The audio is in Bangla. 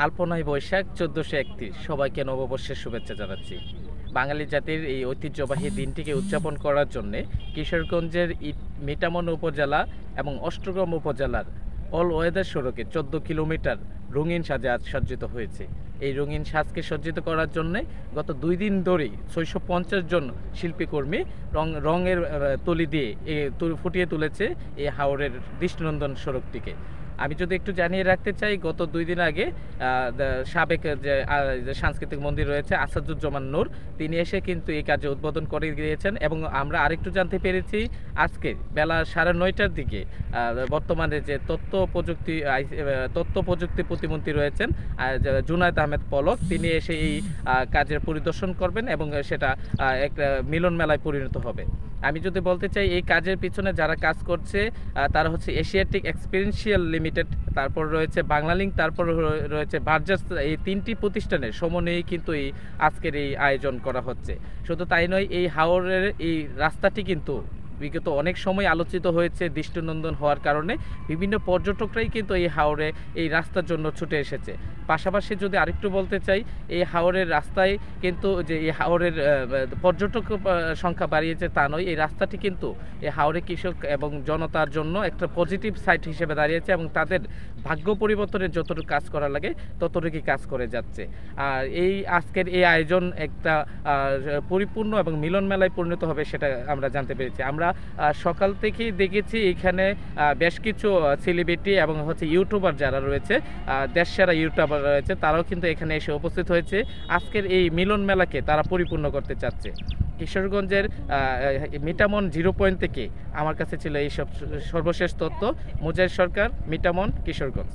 আলপনায় বৈশাখ ১৪৩১ সবাইকে নববর্ষের শুভেচ্ছা জানাচ্ছি। বাঙালি জাতির এই ঐতিহ্যবাহী দিনটিকে উদযাপন করার জন্যে কিশোরগঞ্জের মিঠামন উপজেলা এবং অষ্টগ্রাম উপজেলার অল ওয়েদার সড়কে ১৪ কিলোমিটার রঙিন সাজে আজ সজ্জিত হয়েছে। এই রঙিন সাজকে সজ্জিত করার জন্যে গত ২ দিন ধরেই ৬৫০ জন শিল্পীকর্মী রঙের তুলি দিয়ে ফুটিয়ে তুলেছে এই হাওরের দৃষ্টিনন্দন সড়কটিকে। আমি যদি একটু জানিয়ে রাখতে চাই, গত ২ দিন আগে সাবেক যে সাংস্কৃতিক মন্দির রয়েছে আসাদুজ্জামান নূর, তিনি এসে কিন্তু এই কাজে উদ্বোধন করে দিয়েছেন। এবং আমরা আরেকটু জানতে পেরেছি, আজকে বেলা ৯:৩০টার দিকে বর্তমানে যে তথ্য প্রযুক্তি প্রতিমন্ত্রী রয়েছেন জুনায়েদ আহমেদ পলক, তিনি এসে এই কাজের পরিদর্শন করবেন এবং সেটা একটা মিলন মেলায় পরিণত হবে। আমি যদি বলতে চাই, এই কাজের পিছনে যারা কাজ করছে তারা হচ্ছে এশিয়াটিক এক্সপেরিয়েন্সিয়াল লিমিটেড, তারপর রয়েছে বাংলালিংক, তারপর রয়েছে বার্জাস। এই ৩টি প্রতিষ্ঠানের সমন্বয়ে কিন্তু এই আজকের এই আয়োজন করা হচ্ছে। শুধু তাই নয়, এই হাওরের এই রাস্তাটি কিন্তু বিগত অনেক সময় আলোচিত হয়েছে দৃষ্টিনন্দন হওয়ার কারণে। বিভিন্ন পর্যটকরাই কিন্তু এই হাওরে এই রাস্তার জন্য ছুটে এসেছে। পাশাপাশি যদি আরেকটু বলতে চাই, এই হাওরের রাস্তায় কিন্তু যে এই হাওরের পর্যটক সংখ্যা বাড়িয়েছে তা নয়, এই রাস্তাটি কিন্তু এই হাওরে কৃষক এবং জনতার জন্য একটা পজিটিভ সাইড হিসেবে দাঁড়িয়েছে এবং তাদের ভাগ্য পরিবর্তনের যতটুকু কাজ করা লাগে ততটুকুই কাজ করে যাচ্ছে। আর এই আজকের এই আয়োজন একটা পরিপূর্ণ এবং মিলন মেলায় পরিণত হবে সেটা আমরা জানতে পেরেছি। আমরা সকাল থেকেই দেখেছি এখানে বেশ কিছু সেলিব্রিটি এবং হচ্ছে ইউটিউবার যারা রয়েছে, দেশসেরা ইউটিউবার রয়েছে, তারাও কিন্তু এখানে এসে উপস্থিত হয়েছে। আজকের এই মিলন মেলাকে তারা পরিপূর্ণ করতে চাচ্ছে। কিশোরগঞ্জের মিঠামন 0 পয়েন্ট থেকে আমার কাছে ছিল এইসব সর্বশেষ তথ্য। মুজাহিদ সরকার, মিঠামন, কিশোরগঞ্জ।